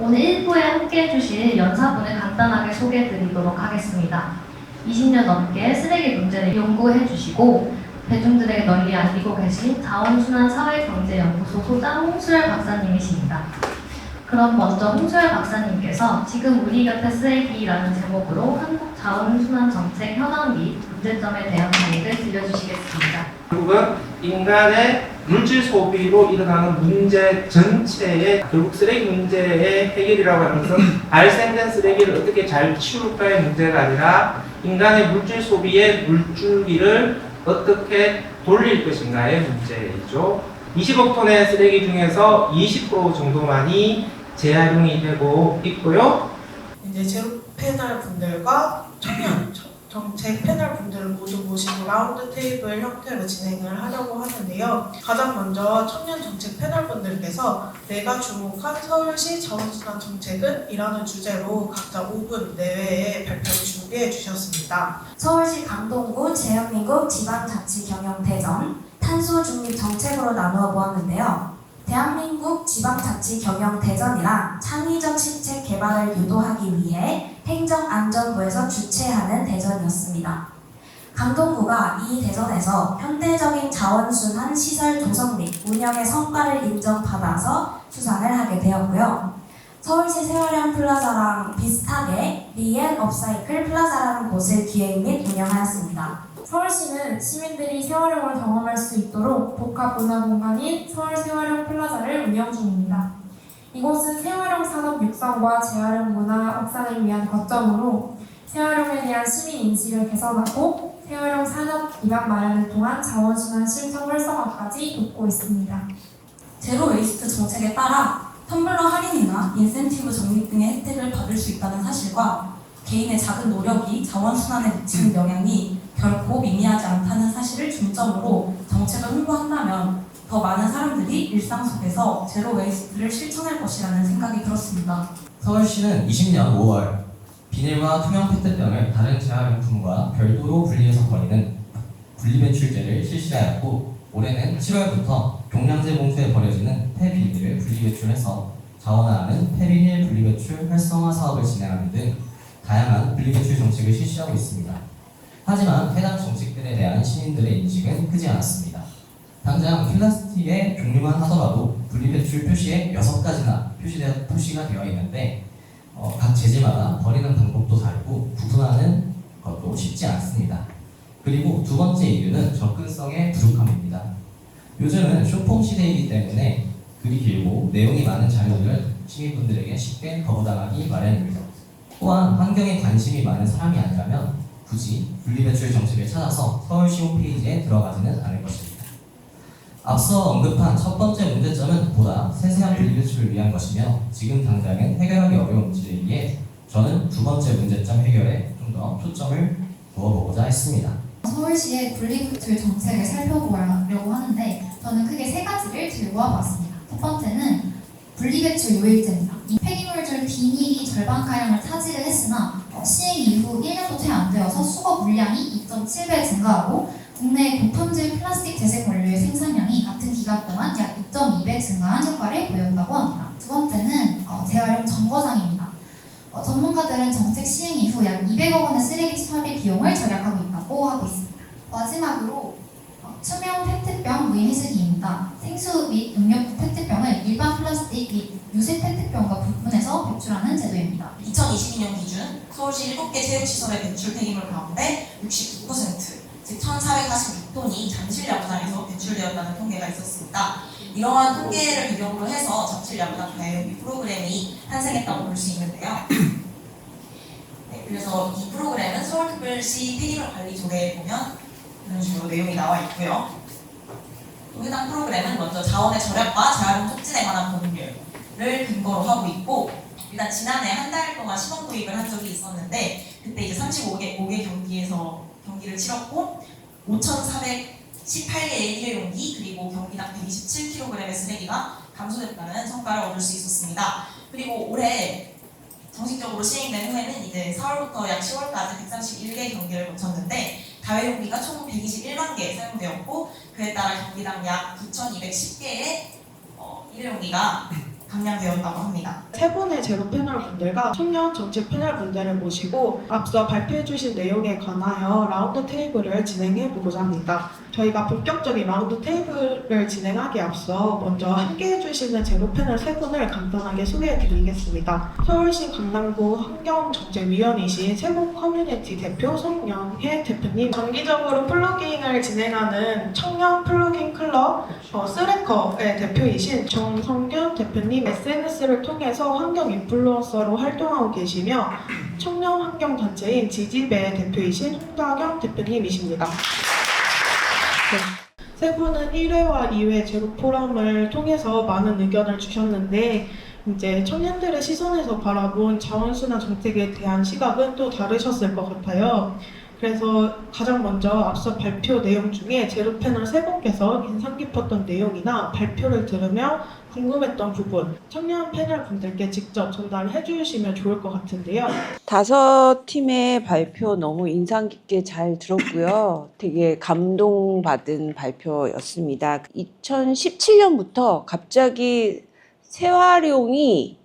오늘 1부에 함께 해주실 연사분을 간단하게 소개해드리도록 하겠습니다. 20년 넘게 쓰레기 문제를 연구해주시고 대중들에게 널리 알리고 계신 자원순환사회경제연구소 소장 홍수열 박사님이십니다. 그럼 먼저 홍수열 박사님께서 지금 우리 곁에 쓰레기라는 제목으로 한국 자원순환 정책 현황 및 문제점에 대한 강의를 들려주시겠습니다. 결국은 인간의 물질 소비로 일어나는 문제 전체의 결국 쓰레기 문제의 해결이라고 하는 것은 발생된 쓰레기를 어떻게 잘 치울까의 문제가 아니라 인간의 물질 소비의 물줄기를 어떻게 돌릴 것인가의 문제이죠. 20억 톤의 쓰레기 중에서 20% 정도만이 재활용이 되고 있고요. 이제 제로 패널 분들과 청년 정책 패널 분들을 모두 모시고 라운드 테이블 형태로 진행을 하려고 하는데요. 가장 먼저 청년 정책 패널 분들께서 내가 주목한 서울시 자원순환 정책은 이라는 주제로 각자 5분 내외의 발표를 준비해 주셨습니다. 서울시 강동구 재현민국 지방자치경영대전 탄소 중립 정책으로 나누어 보았는데요. 대한민국 지방자치경영대전이란 창의적 시책 개발을 유도하기 위해 행정안전부에서 주최하는 대전이었습니다. 강동구가 이 대전에서 현대적인 자원순환 시설 조성 및 운영의 성과를 인정받아서 수상을 하게 되었고요. 서울시 세활용 플라자랑 비슷하게 리앤 업사이클 플라자라는 곳을 기획 및 운영하였습니다. 서울시는 시민들이 재활용을 경험할 수 있도록 복합 문화 공간인 서울 재활용 플라자를 운영 중입니다. 이곳은 재활용 산업 육성과 재활용 문화 확산을 위한 거점으로 재활용에 대한 시민 인식을 개선하고 재활용 산업 기반 마련을 통한 자원순환 실천 활성화까지 돕고 있습니다. 제로 웨이스트 정책에 따라 텀블러 할인이나 인센티브 적립 등의 혜택을 받을 수 있다는 사실과 개인의 작은 노력이 자원순환에 미치는 영향이 결코 미미하지 않다는 사실을 중점으로 정책을 홍보한다면 더 많은 사람들이 일상 속에서 제로 웨이스트를 실천할 것이라는 생각이 들었습니다. 서울시는 20년 5월 비닐과 투명 페트병을 다른 재활용품과 별도로 분리해서 버리는 분리배출제를 실시하였고 올해는 7월부터 종량제 봉투에 버려지는 폐비닐을 분리배출해서 자원화하는 폐비닐 분리배출 활성화 사업을 진행하는 등 다양한 분리배출 정책을 실시하고 있습니다. 하지만 해당 정책들에 대한 시민들의 인식은 크지 않았습니다. 당장 플라스틱의 종류만 하더라도 분리배출 표시에 6가지나 표시가 되어 있는데 각 재질마다 버리는 방법도 다르고 구분하는 것도 쉽지 않습니다. 그리고 두 번째 이유는 접근성의 부족함입니다. 요즘은 쇼폼 시대이기 때문에 글이 길고 내용이 많은 자료들은 시민분들에게 쉽게 거부당하기 마련입니다. 또한 환경에 관심이 많은 사람이 아니라면 굳이 분리배출 정책을 찾아서 서울시 홈페이지에 들어가지는 않을 것입니다. 앞서 언급한 첫 번째 문제점은 보다 세세한 분리배출을 위한 것이며 지금 당장은 해결하기 어려운 문제이기에 저는 두 번째 문제점 해결에 좀 더 초점을 두어보고자 했습니다. 서울시의 분리배출 정책을 살펴보려고 하는데 저는 크게 3가지를 들고 와봤습니다. 첫 번째는 분리배출 요일제입니다. 이 폐기물줄 비닐이 절반가량을 차지를 했으나 시행 이후 1년도 채 안 되어서 수거 물량이 2.7배 증가하고 국내 고품질 플라스틱 재생 원료의 생산량이 같은 기간 동안 약 2.2배 증가한 효과를 보였다고 합니다. 두 번째는 재활용 정거장입니다. 전문가들은 정책 시행 이후 약 200억 원의 쓰레기 처리 비용을 절약하고 있다고 하고 있습니다. 마지막으로 투명 페트병 무임 해주기입니다. 생수 및 음료수 페트병을 일반 플라스틱 및 유세 페트병과 구분해서 배출하는 제도입니다. 2022년 기준 서울시 7개 체육시설의 배출 폐기물 가운데 69%, 즉 1,446톤이 잠실 야구장에서 배출되었다는 통계가 있었습니다. 이러한 통계를 배경으로 해서 잠실 야구장 가해용기 프로그램이 탄생했다고 볼 수 있는데요. 네, 그래서 이 프로그램은 서울특별시 폐기물 관리 조례에 보면 이런 식으로 내용이 나와 있고요. 또 해당 프로그램은 먼저 자원의 절약과 재활용 촉진에 관한 법률을 근거로 하고 있고 일단 지난해 한 달 동안 시범 도입을 한 적이 있었는데 그때 이제 35개 경기에서 경기를 치렀고 5,418개의 일회용기 그리고 경기당 127kg의 쓰레기가 감소됐다는 성과를 얻을 수 있었습니다. 그리고 올해 정식적으로 시행된 후에는 이제 4월부터 약 10월까지 131개 경기를 거쳤는데 다회용기가 총 121만 개 사용되었고 그에 따라 경기당 약 9,210개의 일회용기가 감량되었다고 합니다. 세 분의 제로 패널 분들과 청년 정책 패널 분들을 모시고 앞서 발표해 주신 내용에 관하여 라운드 테이블을 진행해 보고자 합니다. 저희가 본격적인 라운드 테이블을 진행하기에 앞서 먼저 함께 해주시는 제로 패널 세 분을 간단하게 소개해 드리겠습니다. 서울시 강남구 환경정책위원이신 세봉 커뮤니티 대표 송영혜 대표님, 정기적으로 플러깅을 진행하는 청년 플러깅 클럽 스래커의 대표이신 정성균 대표님, SNS를 통해서 환경 인플루언서로 활동하고 계시며 청년 환경 단체인 지지배 대표이신 홍다경 대표님이십니다. 세 분은 1회와 2회 제로 포럼을 통해서 많은 의견을 주셨는데 이제 청년들의 시선에서 바라본 자원순환 정책에 대한 시각은 또 다르셨을 것 같아요. 그래서 가장 먼저 앞서 발표 내용 중에 제로 패널 세 분께서 인상 깊었던 내용이나 발표를 들으며 궁금했던 부분, 청년 패널 분들께 직접 전달해 주시면 좋을 것 같은데요. 5팀의 발표 너무 인상 깊게 잘 들었고요. 되게 감동받은 발표였습니다. 2017년부터 갑자기 재활용이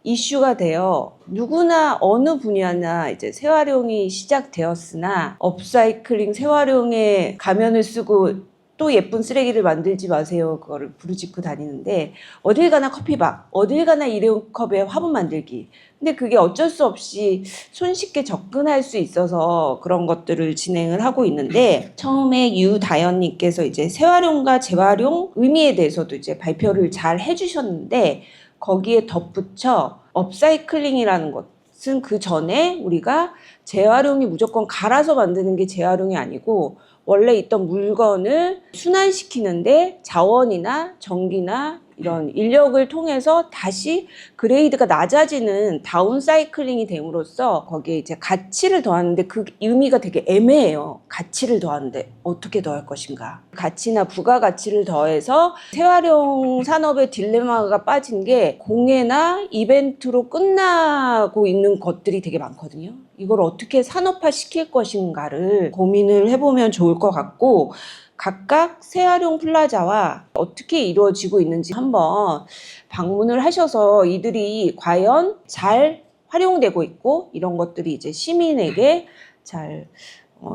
이슈가 되어 누구나 어느 분야나 이제 재활용이 시작되었으나 업사이클링 재활용에 가면을 쓰고 또 예쁜 쓰레기를 만들지 마세요. 그거를 부르짖고 다니는데 어딜 가나 커피박, 어딜 가나 일회용 컵에 화분 만들기. 근데 그게 어쩔 수 없이 손쉽게 접근할 수 있어서 그런 것들을 진행을 하고 있는데 처음에 유다연님께서 이제 재활용과 재활용 의미에 대해서도 이제 발표를 잘 해주셨는데 거기에 덧붙여 업사이클링이라는 것은 그 전에 우리가 재활용이 무조건 갈아서 만드는 게 재활용이 아니고 원래 있던 물건을 순환시키는데 자원이나 전기나 이런 인력을 통해서 다시 그레이드가 낮아지는 다운사이클링이 됨으로써 거기에 이제 가치를 더하는데 그 의미가 되게 애매해요. 가치를 더하는데 어떻게 더할 것인가. 가치나 부가가치를 더해서 재활용 산업의 딜레마가 빠진 게 공예나 이벤트로 끝나고 있는 것들이 되게 많거든요. 이걸 어떻게 산업화 시킬 것인가를 고민을 해보면 좋을 것 같고 각각 재활용 플라자와 어떻게 이루어지고 있는지 한번 방문을 하셔서 이들이 과연 잘 활용되고 있고 이런 것들이 이제 시민에게 잘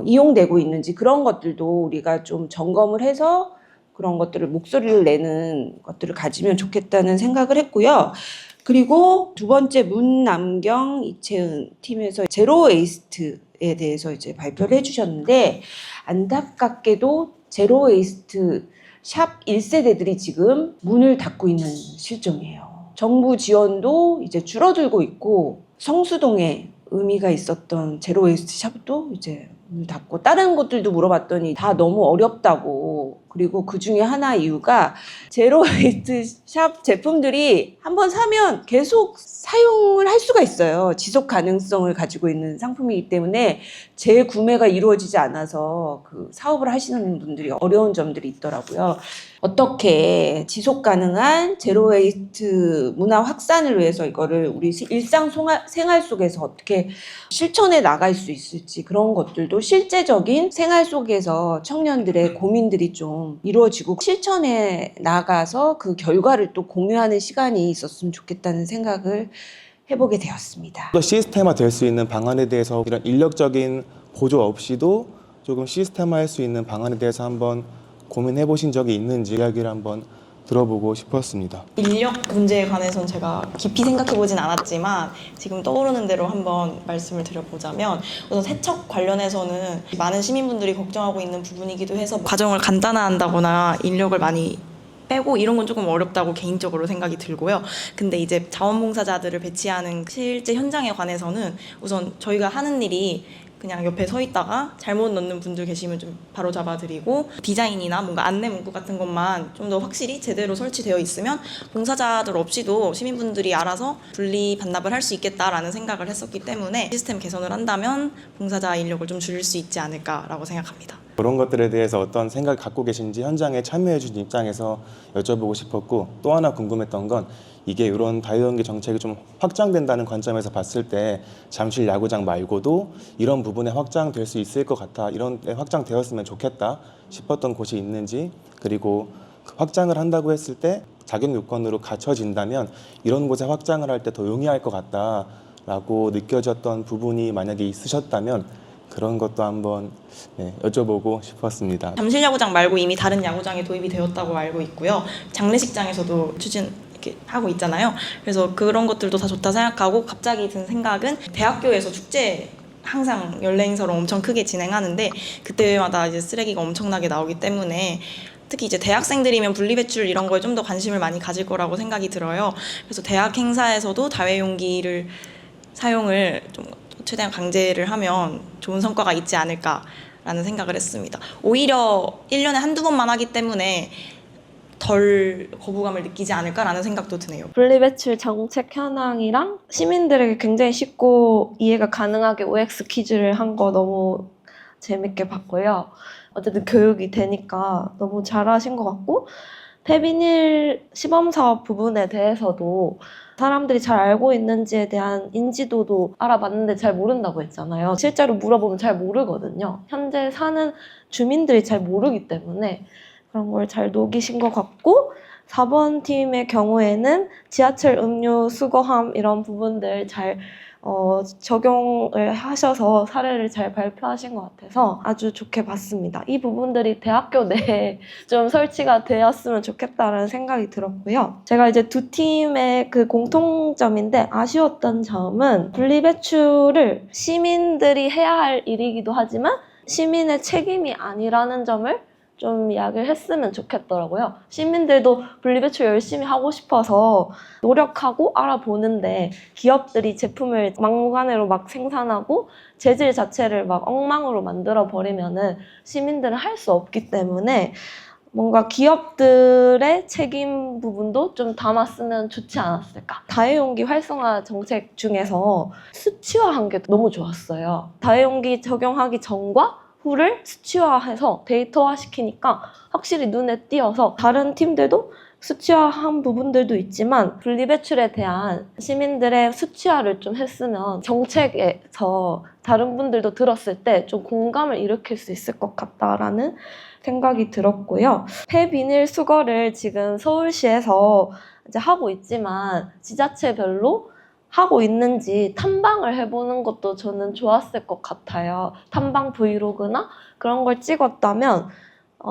이용되고 있는지 그런 것들도 우리가 좀 점검을 해서 그런 것들을 목소리를 내는 것들을 가지면 좋겠다는 생각을 했고요. 그리고 두 번째 문남경 이채은 팀에서 제로 웨이스트에 대해서 이제 발표를 해주셨는데 안타깝게도 제로 웨이스트 샵 1세대들이 지금 문을 닫고 있는 실정이에요. 정부 지원도 이제 줄어들고 있고 성수동에 의미가 있었던 제로 웨이스트 샵도 이제 문을 닫고 다른 것들도 물어봤더니 다 너무 어렵다고. 그리고 그 중에 하나 이유가 제로 웨이스트 샵 제품들이 한번 사면 계속 사용을 할 수가 있어요. 지속 가능성을 가지고 있는 상품이기 때문에 재구매가 이루어지지 않아서 그 사업을 하시는 분들이 어려운 점들이 있더라고요. 어떻게 지속 가능한 제로 웨이스트 문화 확산을 위해서 이거를 우리 일상 생활 속에서 어떻게 실천해 나갈 수 있을지 그런 것들도 실제적인 생활 속에서 청년들의 고민들이 좀 이루어지고 실천해 나가서 그 결과를 또 공유하는 시간이 있었으면 좋겠다는 생각을 해보게 되었습니다. 또 시스템화 될 수 있는 방안에 대해서 이런 인력적인 보조 없이도 조금 시스템화할 수 있는 방안에 대해서 한번 고민해 보신 적이 있는지 이야기를 한번 들어보고 싶었습니다. 인력 문제에 관해서는 제가 깊이 생각해 보진 않았지만 지금 떠오르는 대로 한번 말씀을 드려보자면 우선 세척 관련해서는 많은 시민분들이 걱정하고 있는 부분이기도 해서 과정을 간단화한다거나 인력을 많이 빼고 이런 건 조금 어렵다고 개인적으로 생각이 들고요. 근데 이제 자원봉사자들을 배치하는 실제 현장에 관해서는 우선 저희가 하는 일이 그냥 옆에 서 있다가 잘못 넣는 분들 계시면 좀 바로 잡아드리고 디자인이나 뭔가 안내 문구 같은 것만 좀 더 확실히 제대로 설치되어 있으면 봉사자들 없이도 시민분들이 알아서 분리 반납을 할 수 있겠다라는 생각을 했었기 때문에 시스템 개선을 한다면 봉사자 인력을 좀 줄일 수 있지 않을까라고 생각합니다. 그런 것들에 대해서 어떤 생각을 갖고 계신지 현장에 참여해 주신 입장에서 여쭤보고 싶었고 또 하나 궁금했던 건 이게 이런 다이어연계 정책이 좀 확장된다는 관점에서 봤을 때 잠실 야구장 말고도 이런 부분에 확장될 수 있을 것 같아 이런 데 확장되었으면 좋겠다 싶었던 곳이 있는지 그리고 확장을 한다고 했을 때 자격 요건으로 갖춰진다면 이런 곳에 확장을 할 때 더 용이할 것 같다라고 느껴졌던 부분이 만약에 있으셨다면 그런 것도 한번 여쭤보고 싶었습니다. 잠실야구장 말고 이미 다른 야구장에 도입이 되었다고 알고 있고요. 장례식장에서도 하고 있잖아요. 그래서 그런 것들도 다 좋다 생각하고 갑자기 든 생각은 대학교에서 축제 항상 연례 행사로 엄청 크게 진행하는데 그때마다 이제 쓰레기가 엄청나게 나오기 때문에 특히 이제 대학생들이면 분리배출 이런 거에 좀 더 관심을 많이 가질 거라고 생각이 들어요. 그래서 대학 행사에서도 다회용기를 사용을 좀 최대한 강제를 하면 좋은 성과가 있지 않을까라는 생각을 했습니다. 오히려 1년에 한두 번만 하기 때문에 덜 거부감을 느끼지 않을까라는 생각도 드네요. 분리배출 정책 현황이랑 시민들에게 굉장히 쉽고 이해가 가능하게 OX 퀴즈를 한 거 너무 재밌게 봤고요. 어쨌든 교육이 되니까 너무 잘하신 것 같고 폐비닐 시범사업 부분에 대해서도 사람들이 잘 알고 있는지에 대한 인지도도 알아봤는데 잘 모른다고 했잖아요. 실제로 물어보면 잘 모르거든요. 현재 사는 주민들이 잘 모르기 때문에 그런 걸 잘 녹이신 것 같고 4번 팀의 경우에는 지하철 음료 수거함 이런 부분들 잘 적용을 하셔서 사례를 잘 발표하신 것 같아서 아주 좋게 봤습니다. 이 부분들이 대학교 내에 좀 설치가 되었으면 좋겠다라는 생각이 들었고요. 제가 이제 두 팀의 그 공통점인데 아쉬웠던 점은 분리배출을 시민들이 해야 할 일이기도 하지만 시민의 책임이 아니라는 점을 좀 이야기를 했으면 좋겠더라고요. 시민들도 분리배출 열심히 하고 싶어서 노력하고 알아보는데 기업들이 제품을 막무가내로 막 생산하고 재질 자체를 막 엉망으로 만들어 버리면은 시민들은 할 수 없기 때문에 뭔가 기업들의 책임 부분도 좀 담았으면 좋지 않았을까. 다회용기 활성화 정책 중에서 수치화한 게 너무 좋았어요. 다회용기 적용하기 전과 후를 수치화해서 데이터화시키니까 확실히 눈에 띄어서 다른 팀들도 수치화한 부분들도 있지만 분리배출에 대한 시민들의 수치화를 좀 했으면 정책에서 다른 분들도 들었을 때 좀 공감을 일으킬 수 있을 것 같다라는 생각이 들었고요. 폐비닐 수거를 지금 서울시에서 이제 하고 있지만 지자체별로 하고 있는지 탐방을 해보는 것도 저는 좋았을 것 같아요. 탐방 브이로그나 그런 걸 찍었다면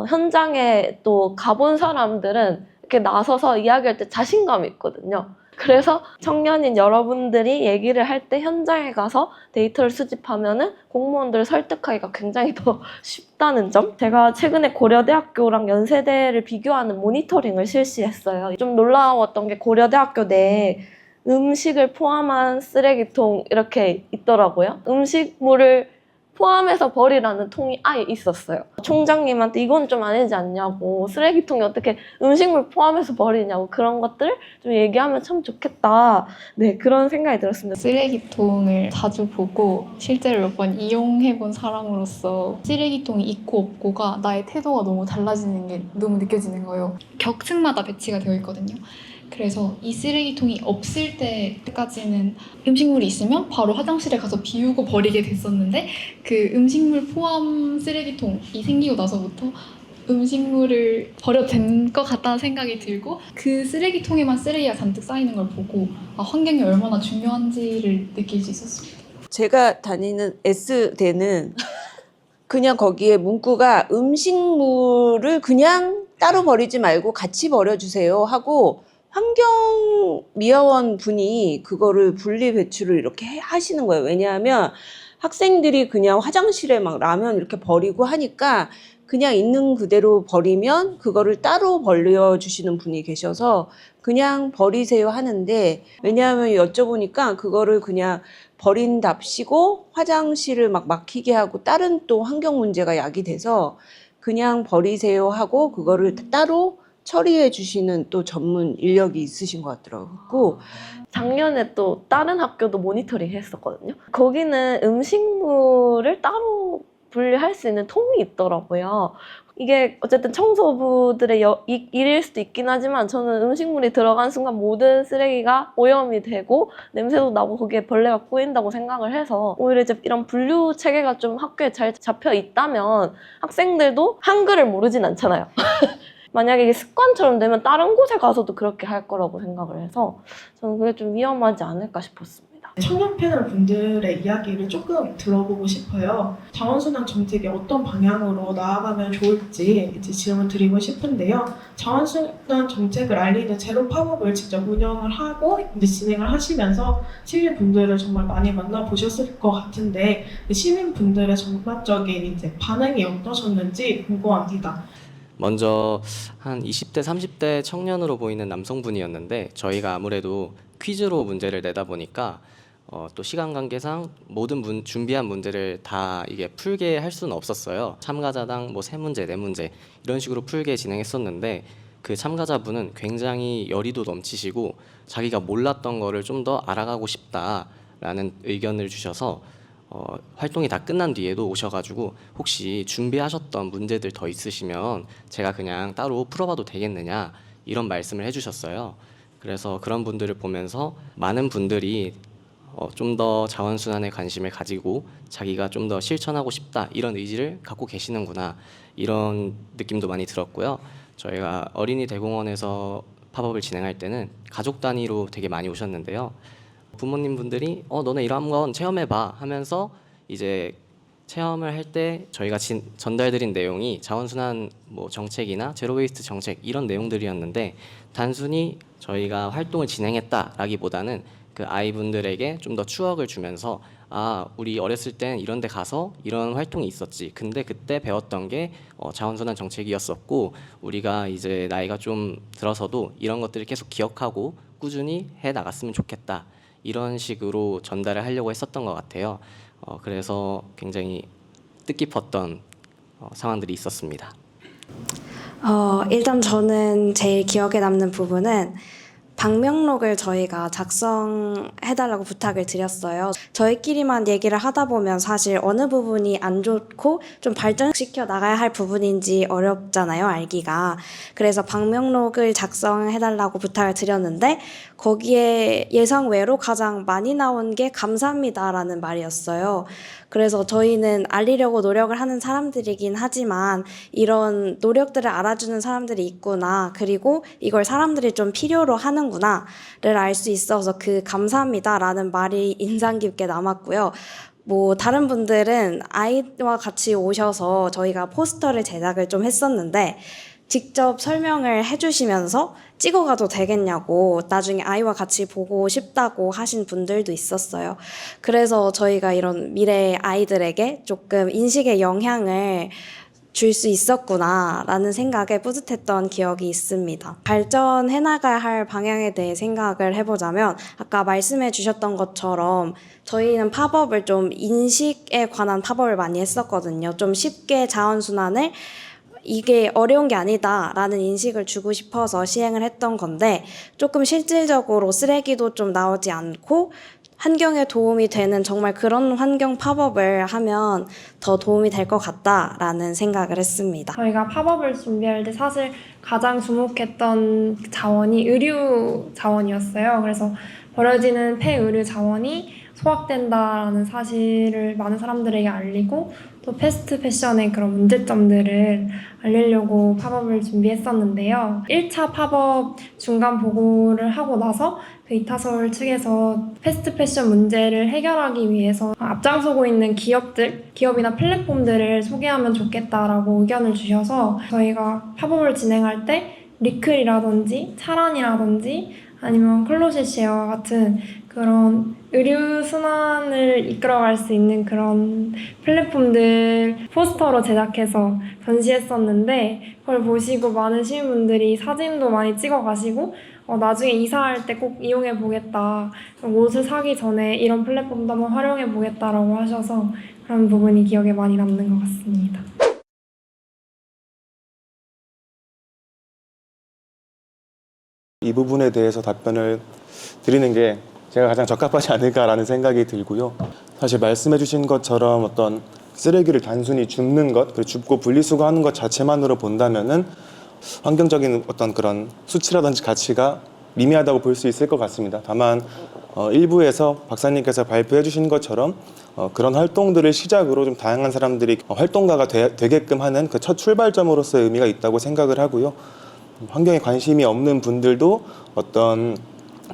현장에 또 가본 사람들은 이렇게 나서서 이야기할 때 자신감이 있거든요. 그래서 청년인 여러분들이 얘기를 할 때 현장에 가서 데이터를 수집하면은 공무원들을 설득하기가 굉장히 더 쉽다는 점. 제가 최근에 고려대학교랑 연세대를 비교하는 모니터링을 실시했어요. 좀 놀라웠던 게 고려대학교 내에 음식을 포함한 쓰레기통 이렇게 있더라고요. 음식물을 포함해서 버리라는 통이 아예 있었어요. 총장님한테 이건 좀 아니지 않냐고, 쓰레기통이 어떻게 음식물 포함해서 버리냐고, 그런 것들 좀 얘기하면 참 좋겠다. 네, 그런 생각이 들었습니다. 쓰레기통을 자주 보고 실제로 몇 번 이용해본 사람으로서 쓰레기통이 있고 없고가 나의 태도가 너무 달라지는 게 너무 느껴지는 거예요. 격층마다 배치가 되어 있거든요. 그래서 이 쓰레기통이 없을 때까지는 음식물이 있으면 바로 화장실에 가서 비우고 버리게 됐었는데 그 음식물 포함 쓰레기통이 생기고 나서부터 음식물을 버려도 된 것 같다는 생각이 들고 그 쓰레기통에만 쓰레기가 잔뜩 쌓이는 걸 보고 환경이 얼마나 중요한지를 느낄 수 있었습니다. 제가 다니는 S대는 그냥 거기에 문구가 음식물을 그냥 따로 버리지 말고 같이 버려주세요 하고 환경미화원 분이 그거를 분리배출을 이렇게 하시는 거예요. 왜냐하면 학생들이 그냥 화장실에 막 라면 이렇게 버리고 하니까 그냥 있는 그대로 버리면 그거를 따로 버려주시는 분이 계셔서 그냥 버리세요 하는데, 왜냐하면 여쭤보니까 그거를 그냥 버린답시고 화장실을 막 막히게 하고 다른 또 환경 문제가 야기돼서 그냥 버리세요 하고 그거를 따로 처리해 주시는 또 전문 인력이 있으신 것 같더라고요. 작년에 또 다른 학교도 모니터링 했었거든요. 거기는 음식물을 따로 분리할 수 있는 통이 있더라고요. 이게 어쨌든 청소부들의 일일 수도 있긴 하지만 저는 음식물이 들어간 순간 모든 쓰레기가 오염이 되고 냄새도 나고 거기에 벌레가 꼬인다고 생각을 해서 오히려 이제 이런 분류 체계가 좀 학교에 잘 잡혀 있다면 학생들도 한글을 모르진 않잖아요. 만약에 이게 습관처럼 되면 다른 곳에 가서도 그렇게 할 거라고 생각을 해서 저는 그게 좀 위험하지 않을까 싶었습니다. 청년 패널 분들의 이야기를 조금 들어보고 싶어요. 자원순환 정책이 어떤 방향으로 나아가면 좋을지 이제 질문 드리고 싶은데요. 자원순환 정책을 알리는 제로 팝업을 직접 운영을 하고 이제 진행을 하시면서 시민분들을 정말 많이 만나보셨을 것 같은데 시민분들의 전반적인 이제 반응이 어떠셨는지 궁금합니다. 먼저 한 20대, 30대 청년으로 보이는 남성분이었는데 저희가 아무래도 퀴즈로 문제를 내다 보니까 또 시간 관계상 모든 준비한 문제를 다 이게 풀게 할 수는 없었어요. 참가자당 뭐 3문제, 4문제 이런 식으로 풀게 진행했었는데 그 참가자분은 굉장히 열의도 넘치시고 자기가 몰랐던 거를 좀 더 알아가고 싶다라는 의견을 주셔서 활동이 다 끝난 뒤에도 오셔가지고 혹시 준비하셨던 문제들 더 있으시면 제가 그냥 따로 풀어봐도 되겠느냐 이런 말씀을 해주셨어요. 그래서 그런 분들을 보면서 많은 분들이 좀 더 자원순환에 관심을 가지고 자기가 좀 더 실천하고 싶다 이런 의지를 갖고 계시는구나 이런 느낌도 많이 들었고요. 저희가 어린이 대공원에서 팝업을 진행할 때는 가족 단위로 되게 많이 오셨는데요. 부모님 분들이 너네 이런 건 체험해봐 하면서 이제 체험을 할 때 저희가 전달드린 내용이 자원순환 뭐 정책이나 제로웨이스트 정책 이런 내용들이었는데 단순히 저희가 활동을 진행했다라기보다는 그 아이분들에게 좀 더 추억을 주면서 우리 어렸을 땐 이런 데 가서 이런 활동이 있었지. 근데 그때 배웠던 게 자원순환 정책이었었고 우리가 이제 나이가 좀 들어서도 이런 것들을 계속 기억하고 꾸준히 해 나갔으면 좋겠다. 이런 식으로 전달을 하려고 했었던 것 같아요. 그래서 굉장히 뜻깊었던 상황들이 있었습니다. 일단 저는 제일 기억에 남는 부분은 방명록을 저희가 작성해달라고 부탁을 드렸어요. 저희끼리만 얘기를 하다 보면 사실 어느 부분이 안 좋고 좀 발전시켜 나가야 할 부분인지 어렵잖아요, 알기가. 그래서 방명록을 작성해달라고 부탁을 드렸는데 거기에 예상 외로 가장 많이 나온 게 감사합니다라는 말이었어요. 그래서 저희는 알리려고 노력을 하는 사람들이긴 하지만 이런 노력들을 알아주는 사람들이 있구나, 그리고 이걸 사람들이 좀 필요로 하는구나를 알 수 있어서 그 감사합니다라는 말이 인상 깊게 남았고요. 뭐 다른 분들은 아이와 같이 오셔서 저희가 포스터를 제작을 좀 했었는데 직접 설명을 해주시면서 찍어가도 되겠냐고 나중에 아이와 같이 보고 싶다고 하신 분들도 있었어요. 그래서 저희가 이런 미래의 아이들에게 조금 인식의 영향을 줄 수 있었구나라는 생각에 뿌듯했던 기억이 있습니다. 발전해 나가야 할 방향에 대해 생각을 해보자면 아까 말씀해 주셨던 것처럼 저희는 팝업을 좀 인식에 관한 팝업을 많이 했었거든요. 좀 쉽게 자원순환을 이게 어려운 게 아니다라는 인식을 주고 싶어서 시행을 했던 건데 조금 실질적으로 쓰레기도 좀 나오지 않고 환경에 도움이 되는 정말 그런 환경 팝업을 하면 더 도움이 될 것 같다라는 생각을 했습니다. 저희가 팝업을 준비할 때 사실 가장 주목했던 자원이 의류 자원이었어요. 그래서 버려지는 폐의류 자원이 소각된다라는 사실을 많은 사람들에게 알리고 또 패스트 패션의 그런 문제점들을 알리려고 팝업을 준비했었는데요. 1차 팝업 중간 보고를 하고 나서 그 이타서울 측에서 패스트 패션 문제를 해결하기 위해서 앞장서고 있는 기업이나 플랫폼들을 소개하면 좋겠다라고 의견을 주셔서 저희가 팝업을 진행할 때 리클이라든지 차란이라든지 아니면 클로셋쉐어와 같은 그런 의류 순환을 이끌어갈 수 있는 그런 플랫폼들 포스터로 제작해서 전시했었는데 그걸 보시고 많은 시민분들이 사진도 많이 찍어가시고 나중에 이사할 때 꼭 이용해 보겠다, 옷을 사기 전에 이런 플랫폼도 한번 활용해 보겠다라고 하셔서 그런 부분이 기억에 많이 남는 것 같습니다. 이 부분에 대해서 답변을 드리는 게 제가 가장 적합하지 않을까라는 생각이 들고요. 사실 말씀해 주신 것처럼 어떤 쓰레기를 단순히 줍는 것, 그리고 줍고 분리수거하는 것 자체만으로 본다면은 환경적인 어떤 그런 수치라든지 가치가 미미하다고 볼 수 있을 것 같습니다. 다만 일부에서 박사님께서 발표해 주신 것처럼 그런 활동들을 시작으로 좀 다양한 사람들이 활동가가 되게끔 하는 그 첫 출발점으로서의 의미가 있다고 생각을 하고요. 환경에 관심이 없는 분들도 어떤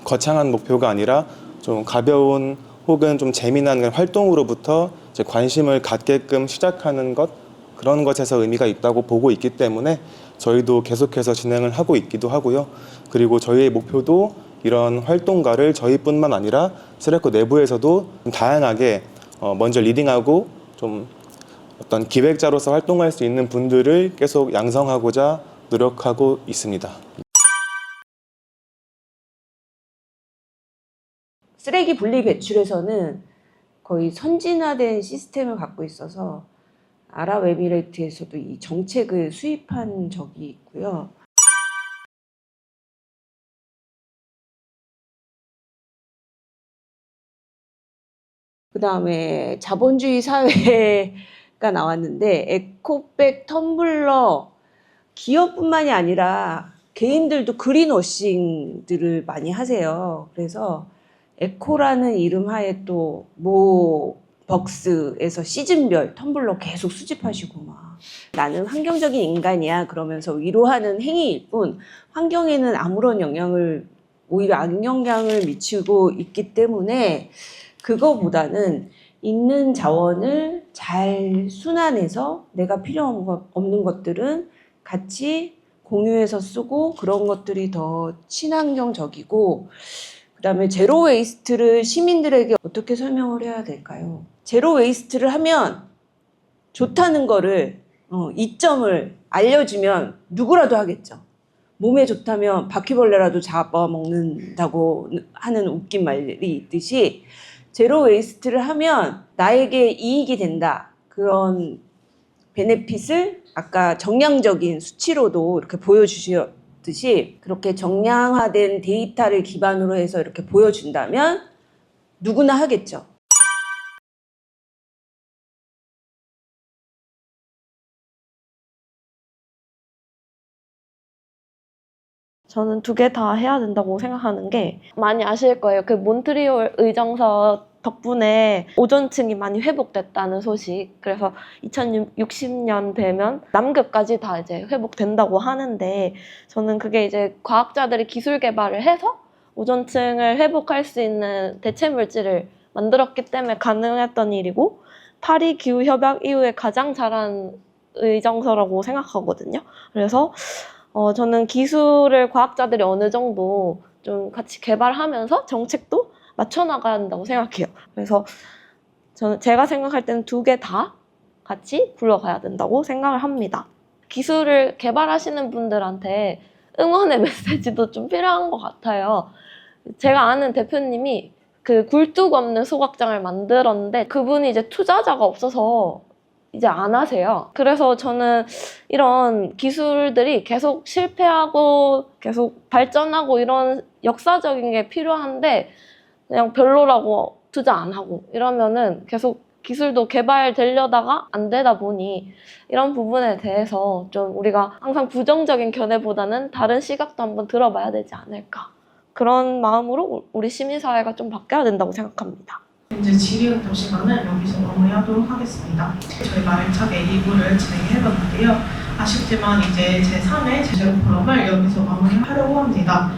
거창한 목표가 아니라 좀 가벼운 혹은 좀 재미난 활동으로부터 이제 관심을 갖게끔 시작하는 것, 그런 것에서 의미가 있다고 보고 있기 때문에 저희도 계속해서 진행을 하고 있기도 하고요. 그리고 저희의 목표도 이런 활동가를 저희뿐만 아니라 쓰레코 내부에서도 좀 다양하게 먼저 리딩하고 좀 어떤 기획자로서 활동할 수 있는 분들을 계속 양성하고자 노력하고 있습니다. 쓰레기 분리 배출에서는 거의 선진화된 시스템을 갖고 있어서 아랍에미레이트에서도 이 정책을 수입한 적이 있고요. 그 다음에 자본주의 사회가 나왔는데 에코백 텀블러, 기업뿐만이 아니라 개인들도 그린워싱들을 많이 하세요. 그래서 에코라는 이름 하에 또 벅스에서 시즌별 텀블러 계속 수집하시고 막 나는 환경적인 인간이야 그러면서 위로하는 행위일 뿐 환경에는 아무런 영향을, 오히려 악영향을 미치고 있기 때문에 그거보다는 있는 자원을 잘 순환해서 내가 필요 없는 것들은 같이 공유해서 쓰고 그런 것들이 더 친환경적이고, 그 다음에 제로 웨이스트를 시민들에게 어떻게 설명을 해야 될까요? 제로 웨이스트를 하면 좋다는 거를 이점을 알려주면 누구라도 하겠죠. 몸에 좋다면 바퀴벌레라도 잡아먹는다고 하는 웃긴 말이 있듯이 제로 웨이스트를 하면 나에게 이익이 된다. 그런 베네핏을 아까 정량적인 수치로도 이렇게 보여주셨듯이 그렇게 정량화된 데이터를 기반으로 해서 이렇게 보여준다면 누구나 하겠죠. 저는 두 개 다 해야 된다고 생각하는 게, 많이 아실 거예요. 그 몬트리올 의정서 덕분에 오존층이 많이 회복됐다는 소식. 그래서 2060년 되면 남극까지 다 이제 회복된다고 하는데, 저는 그게 이제 과학자들이 기술 개발을 해서 오존층을 회복할 수 있는 대체 물질을 만들었기 때문에 가능했던 일이고, 파리 기후 협약 이후에 가장 잘한 의정서라고 생각하거든요. 그래서 저는 기술을 과학자들이 어느 정도 좀 같이 개발하면서 정책도 맞춰나가야 한다고 생각해요. 그래서 제가 생각할 때는 두 개 다 같이 굴러가야 된다고 생각을 합니다. 기술을 개발하시는 분들한테 응원의 메시지도 좀 필요한 것 같아요. 제가 아는 대표님이 그 굴뚝 없는 소각장을 만들었는데 그분이 이제 투자자가 없어서 이제 안 하세요. 그래서 저는 이런 기술들이 계속 실패하고 계속 발전하고 이런 역사적인 게 필요한데 그냥 별로라고 투자 안 하고 이러면은 계속 기술도 개발되려다가 안 되다 보니 이런 부분에 대해서 좀 우리가 항상 부정적인 견해보다는 다른 시각도 한번 들어봐야 되지 않을까. 그런 마음으로 우리 시민사회가 좀 바뀌어야 된다고 생각합니다. 이제 질의응답 시간을 여기서 마무리하도록 하겠습니다. 저희가 알차게 2부를 진행해봤는데요. 아쉽지만 이제 제3회 제로 포럼을 여기서 마무리하려고 합니다.